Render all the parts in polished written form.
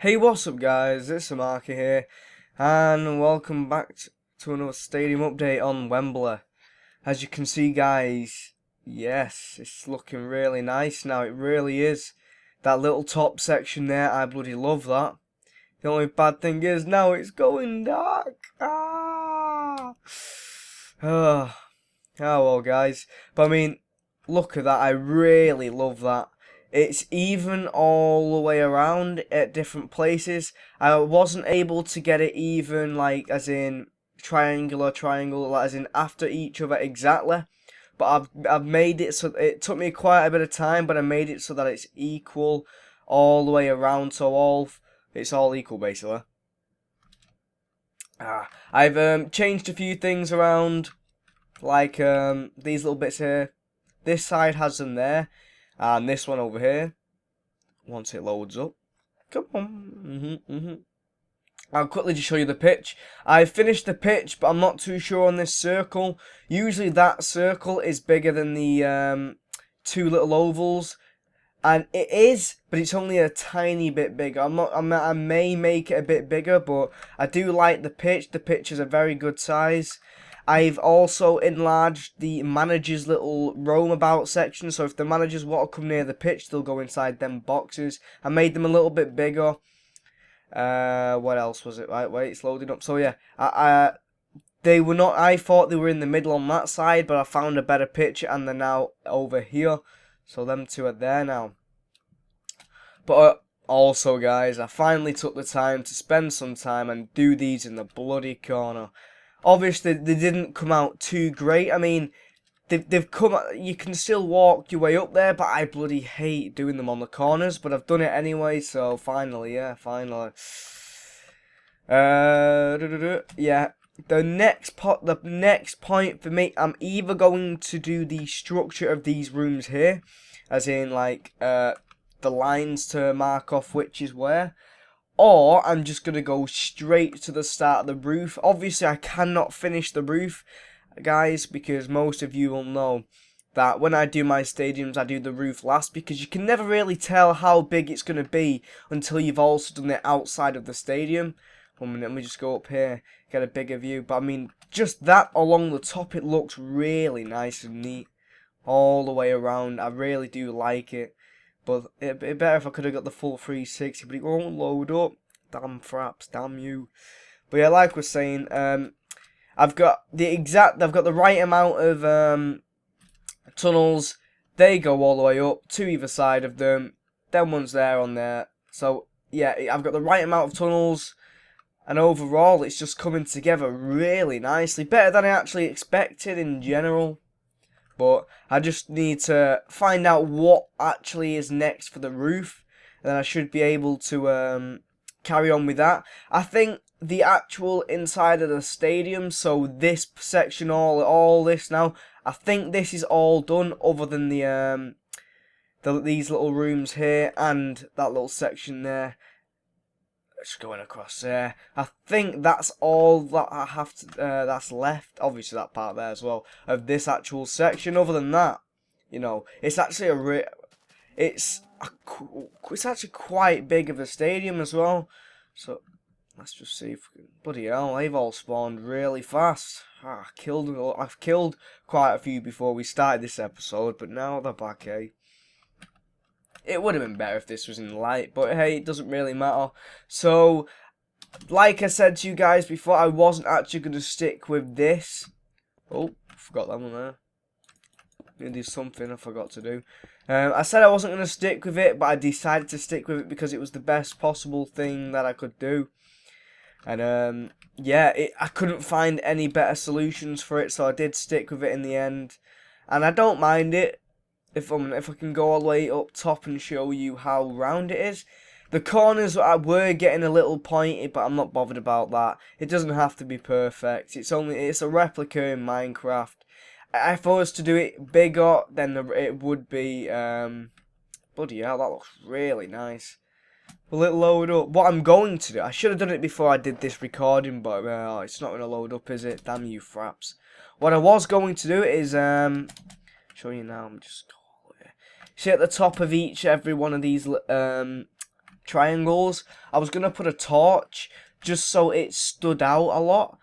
Hey, what's up guys, it's Markey here, and welcome back to another stadium update on Wembley. As you can see guys, yes, it's looking really nice now, it really is. That little top section there, I bloody love that. The only bad thing is now it's going dark. Oh well guys, but I mean, look at that, I really love that. It's even all the way around at different places. I wasn't able to get it even, like, as in triangle, as in after each other exactly. But I've made it so it took me quite a bit of time, but I made it so that it's equal all the way around. So it's all equal basically. I've changed a few things around, like these little bits here. This side has them there. And this one over here, once it loads up, come on, I'll quickly just show you the pitch. I finished the pitch, but I'm not too sure on this circle. Usually that circle is bigger than the two little ovals, and it is, but it's only a tiny bit bigger. I may make it a bit bigger, but I do like the pitch. The pitch is a very good size. I've also enlarged the manager's little roam about section, so if the managers want to come near the pitch, they'll go inside them boxes. I made them a little bit bigger. What else was it? Right, wait, it's loading up. So yeah, they were not. I thought they were in the middle on that side, but I found a better pitch, and they're now over here. So them two are there now. But also, guys, I finally took the time to spend some time and do these in the bloody corner. Obviously, they didn't come out too great. I mean, they've come. You can still walk your way up there, but I bloody hate doing them on the corners. But I've done it anyway, so finally, yeah, finally. Yeah. The next point for me, I'm either going to do the structure of these rooms here, as in like the lines to mark off which is where. Or I'm just going to go straight to the start of the roof. Obviously, I cannot finish the roof, guys, because most of you will know that when I do my stadiums, I do the roof last, because you can never really tell how big it's going to be until you've also done it outside of the stadium. 1 minute, let me just go up here, get a bigger view. But I mean, just that along the top, it looks really nice and neat all the way around. I really do like it. But it'd be better if I could have got the full 360, but it won't load up. Damn fraps, damn you. But yeah, like I was saying, I've got the right amount of tunnels. They go all the way up to either side of them. Them ones there on there. So yeah, I've got the right amount of tunnels, and overall, it's just coming together really nicely. Better than I actually expected in general. But I just need to find out what actually is next for the roof, and then I should be able to carry on with that. I think the actual inside of the stadium, so this section, all this now, I think this is all done, other than these little rooms here and that little section there. Just going across there. I think that's all that I have to. That's left. Obviously, that part there as well of this actual section. Other than that, you know, it's actually it's actually quite big of a stadium as well. So let's just see if we can. Bloody hell, they've all spawned really fast. I've killed quite a few before we started this episode, but now they're back, eh? It would have been better if this was in light, but hey, it doesn't really matter. So, like I said to you guys before, I wasn't actually going to stick with this. Oh, forgot that one there. Gonna do something I forgot to do. I said I wasn't going to stick with it, but I decided to stick with it because it was the best possible thing that I could do. And yeah, I couldn't find any better solutions for it, so I did stick with it in the end. And I don't mind it. If I can go all the way up top and show you how round it is. The corners were getting a little pointy, but I'm not bothered about that. It doesn't have to be perfect. It's a replica in Minecraft. If I was to do it bigger, then it would be bloody hell, that looks really nice. Will it load up? What I'm going to do, I should have done it before I did this recording, but it's not going to load up, is it? Damn you fraps. What I was going to do is show you now. I'm just see at the top of every one of these triangles. I was gonna put a torch just so it stood out a lot.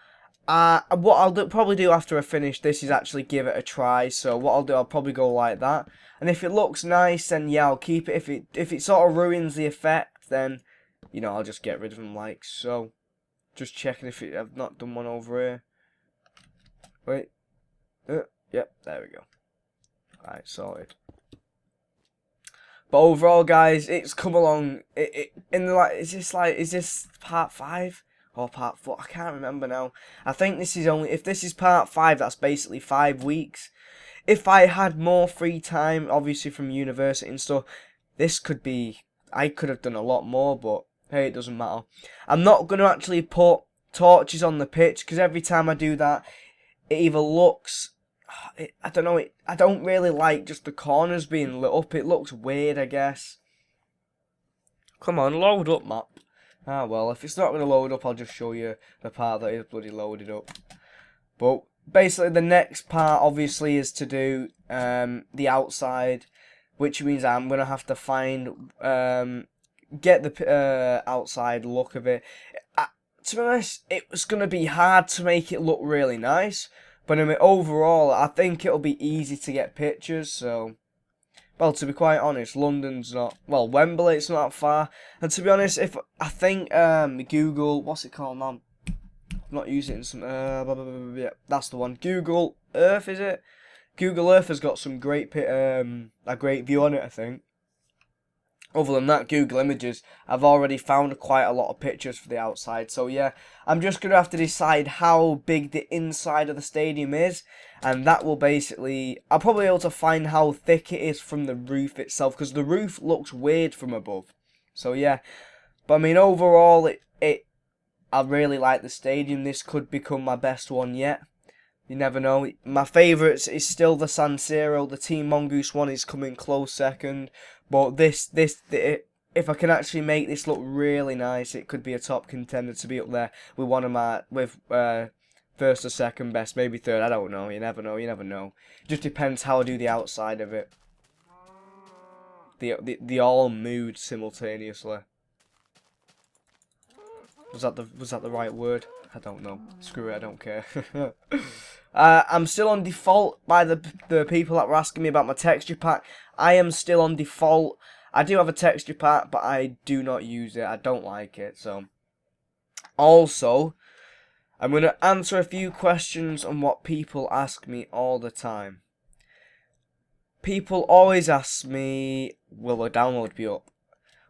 What I'll probably do after I finish this is actually give it a try. So what I'll do, I'll probably go like that. And if it looks nice, then yeah, I'll keep it. If it sort of ruins the effect, then you know I'll just get rid of them like so. Just checking if I've not done one over here. Wait. Yep, there we go. Alright, sorted. But overall, guys, it's come along. Is this part 5 or part 4? I can't remember now. I think this is only, if this is part 5, that's basically 5 weeks. If I had more free time, obviously from university and stuff, this could be, I could have done a lot more, but hey, it doesn't matter. I'm not going to actually put torches on the pitch, because every time I do that, it either looks, I don't know, I don't really like just the corners being lit up. It looks weird, I guess. Come on, load up, map. Ah, well, if it's not going to load up, I'll just show you the part that is bloody loaded up. But basically, the next part, obviously, is to do the outside, which means I'm going to have to find, get the outside look of it. To be honest, it was going to be hard to make it look really nice. But I mean, overall, I think it'll be easy to get pictures, so... Well, to be quite honest, London's not... Well, Wembley, it's not that far. And to be honest, if I think Google... What's it called, man? I'm not using it in some... yeah, that's the one. Google Earth, is it? Google Earth has got some great... a great view on it, I think. Other than that, Google Images, I've already found quite a lot of pictures for the outside. So yeah, I'm just going to have to decide how big the inside of the stadium is. And that will basically, I'll probably be able to find how thick it is from the roof itself. Because the roof looks weird from above. So yeah, but I mean overall, I really like the stadium. This could become my best one yet. You never know. My favourites is still the San Siro. The Team Mongoose one is coming close second. But if I can actually make this look really nice, it could be a top contender to be up there with one of my, first or second best, maybe third. I don't know. You never know. You never know. It just depends how I do the outside of it. The all mood simultaneously. Was that the right word? I don't know. Screw it. I don't care. I'm still on default by the people that were asking me about my texture pack. I am still on default. I do have a texture pack, but I do not use it. I don't like it. So, also, I'm going to answer a few questions on what people ask me all the time. People always ask me, will the download be up?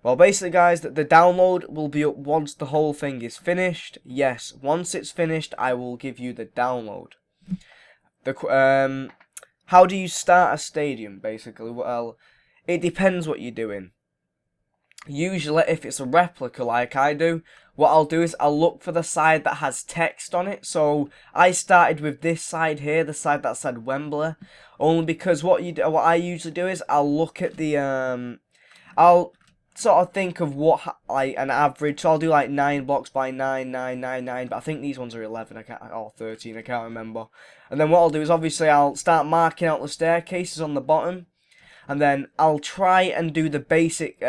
Well, basically, guys, the download will be up once the whole thing is finished. Yes, once it's finished, I will give you the download. How do you start a stadium, basically? Well, it depends what you're doing. Usually, if it's a replica like I do, what I'll do is I'll look for the side that has text on it. So I started with this side here, the side that said Wembley, only because what I usually do is I'll look at the I'll sort of think of what like an average. So I'll do like 9 blocks by 9, 9, 9, 9. But I think these ones are 11. Or 13. I can't remember. And then what I'll do is obviously I'll start marking out the staircases on the bottom, and then I'll try and do the basic.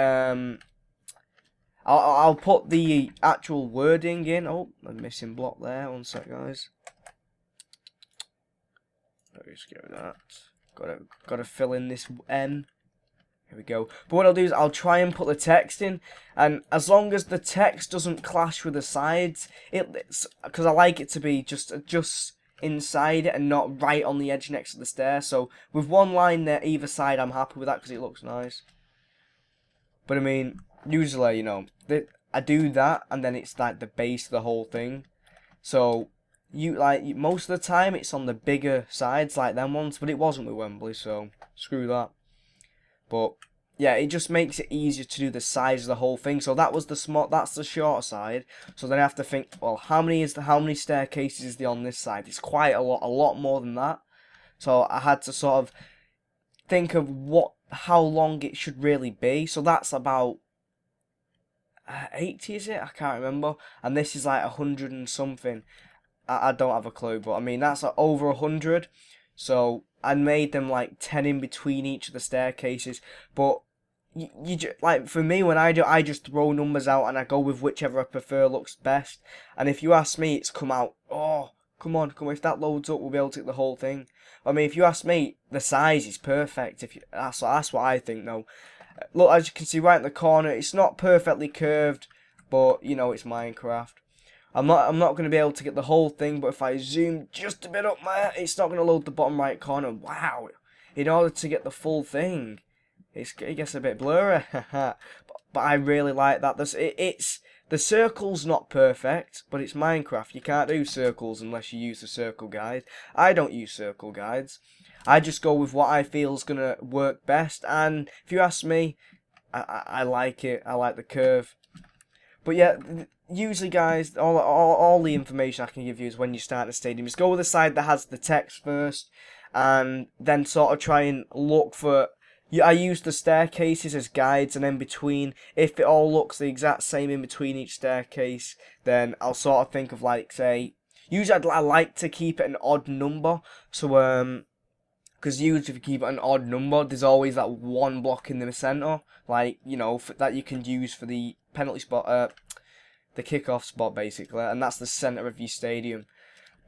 I'll put the actual wording in. Oh, I'm missing block there. One sec, guys. Let me just get rid of that. Gotta fill in this N. Here we go. But what I'll do is I'll try and put the text in, and as long as the text doesn't clash with the sides, because I like it to be just inside it and not right on the edge next to the stair. So with one line there either side, I'm happy with that because it looks nice. But I mean, usually, you know, I do that, and then it's like the base of the whole thing. So most of the time it's on the bigger sides like them ones, but it wasn't with Wembley, so screw that. But yeah, it just makes it easier to do the size of the whole thing. So that's the short side. So then I have to think, well, how many staircases is there on this side? It's quite a lot more than that. So I had to sort of think of how long it should really be. So that's about 80, is it? I can't remember. And this is like 100 and something. I don't have a clue, but I mean that's like over 100. So I made them like 10 in between each of the staircases. But like for me when I just throw numbers out and I go with whichever I prefer looks best. And if you ask me, it's come out. Oh, come on. If that loads up, we'll be able to get the whole thing. I mean, if you ask me, the size is perfect. That's what I think though. Look, as you can see right in the corner, it's not perfectly curved, but you know it's Minecraft. I'm not going to be able to get the whole thing, but if I zoom just a bit up there, it's not going to load the bottom right corner. Wow! In order to get the full thing, it gets a bit blurry. but I really like that. The circle's not perfect, but it's Minecraft. You can't do circles unless you use the circle guide. I don't use circle guides. I just go with what I feel is going to work best. And if you ask me, I like it. I like the curve. But yeah, usually guys, all the information I can give you is when you start a stadium. Just go with the side that has the text first, and then sort of try and look for... I use the staircases as guides, and then between, if it all looks the exact same in between each staircase, then I'll sort of think of like, say... Usually I like to keep it an odd number, so because usually if you keep it an odd number, there's always that one block in the centre, like, you know, that you can use for the penalty spot, the kickoff spot basically, and that's the centre of your stadium.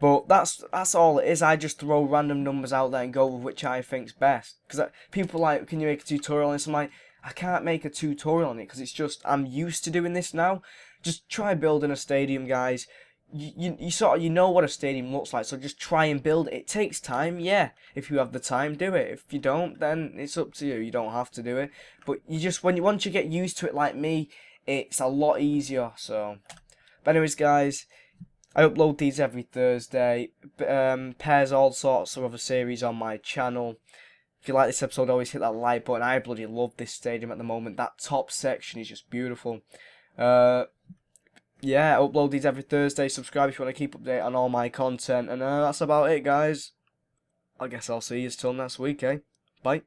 But that's all it is. I just throw random numbers out there and go with which I think's best. Because people are like, can you make a tutorial on this? I'm like, I can't make a tutorial on it because it's just, I'm used to doing this now. Just try building a stadium, guys. You know what a stadium looks like, so just try and build it. It takes time, yeah. If you have the time, do it. If you don't, then it's up to you. You don't have to do it. But once you get used to it like me, it's a lot easier. So, but anyways, guys, I upload these every Thursday. Pairs all sorts of other series on my channel. If you like this episode, always hit that like button. I bloody love this stadium at the moment. That top section is just beautiful. Yeah, I upload these every Thursday. Subscribe if you want to keep updated on all my content. And that's about it, guys. I guess I'll see you till next week, eh? Bye.